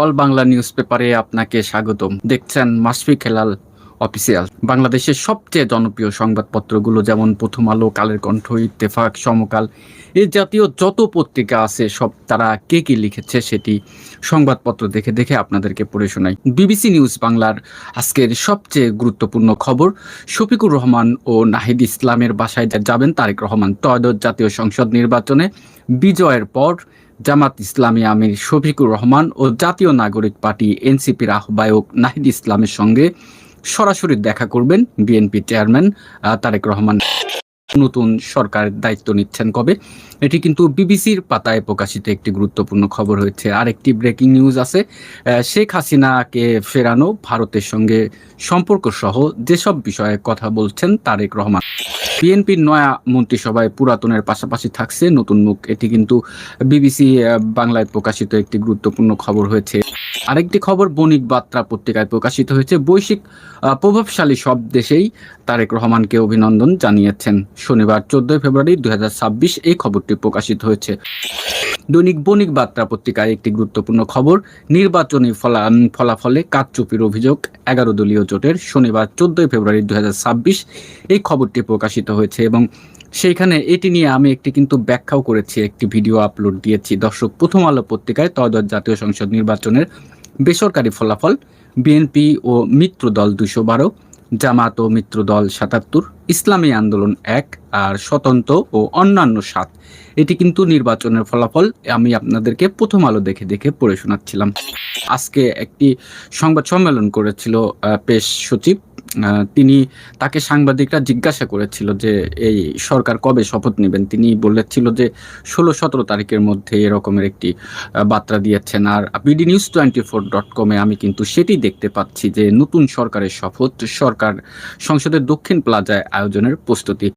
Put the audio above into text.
All Bangla news পেপারে আপনাকে স্বাগতম। দেখছেন মাশফিক হেলাল অফিসিয়াল। বাংলাদেশের সবচেয়ে জনপ্রিয় সংবাদপত্রগুলো যেমন প্রথম আলো, কালের কণ্ঠ, ইত্তেফাক, সমকাল, এই জাতীয় যত পত্রিকা আছে সব তারা কে কি লিখেছে সেটি সংবাদপত্র দেখে দেখে আপনাদেরকে পড়ে শোনাই। বিবিসি নিউজ বাংলার আজকের সবচেয়ে গুরুত্বপূর্ণ খবর, শফিকুর রহমান ও নাহিদ ইসলামের বাসায় যাবেন তারেক রহমান। ত্রয়োদশ জাতীয় সংসদ নির্বাচনে বিজয়ের পর জামাত ইসলামী আমির শফিকুর রহমান ও জাতীয় নাগরিক পার্টি এনসিপির আহ্বায়ক নাহিদ ইসলামের সঙ্গে সরাসরি দেখা করবেন বিএনপি চেয়ারম্যান তারেক রহমান। নতুন সরকার দায়িত্ব নিচ্ছেন কবে, এটি কিন্তু বিবিসির পাতায় প্রকাশিত একটি গুরুত্বপূর্ণ খবর হয়েছে। আর একটি ব্রেকিং নিউজ আছে, শেখ হাসিনাকে ফেরানো, ভারতের সঙ্গে সম্পর্ক সহ যেসব বিষয়ে কথা বলছেন তারেক রহমান। বিএনপির নয়া মন্ত্রিসভায় পুরাতনের পাশাপাশি থাকছে নতুন মুখ, এটি কিন্তু বিবিসি বাংলায় প্রকাশিত একটি গুরুত্বপূর্ণ খবর হয়েছে। আরেকটি খবর বণিক বার্তা পত্রিকায় প্রকাশিত হয়েছে, বৈশ্বিক প্রভাবশালী সব দেশেই তারেক রহমানকে অভিনন্দন জানিয়েছেন। শনিবার 14 ফেব্রুয়ারি 2026 এই খবরটি প্রকাশিত হয়েছে। দৈনিক বণিক বার্তা পত্রিকায় একটি গুরুত্বপূর্ণ খবর, নির্বাচনী ফলাফলে কারচুপির অভিযোগ 11 দলীয় জোটের। শনিবার 14 ফেব্রুয়ারি 2026 এই খবরটি প্রকাশিত হয়েছে এবং সেইখানে এটি নিয়ে আমি একটি কিন্তু ব্যাখ্যাও করেছি, একটি ভিডিও আপলোড দিয়েছি। দর্শক, প্রথম আলো পত্রিকায় ত্রয়োদশ জাতীয় সংসদ নির্বাচনের বেসরকারি ফলাফল, বিএনপি ও মিত্র দল 212, জামাত ও মিত্র দল 77, ইসলামী আন্দোলন 1 আর স্বতন্ত্র ও অন্যান্য 7। এটি কিন্তু নির্বাচনের ফলাফল আমি আপনাদেরকে প্রথম আলো দেখে দেখে পড়ে শোনাচ্ছিলাম। আজকে একটি সংবাদ সম্মেলন করেছিল পেশ সচিব, তাকে সাংবাদিকরা জিজ্ঞাসা করেছিল যে এই সরকার কবে শপথ নেবেন। তিনি বলেছিল যে 16-17 তারিখের মধ্যে এরকমের একটি বার্তা দিয়েছেন। আর বিডি নিউজ 24.com আমি কিন্তু সেটি দেখতে পাচ্ছি যে নতুন সরকারের শপথ, সরকার সংসদের দক্ষিণ প্লাজায় আয়োজনের প্রস্তুতি।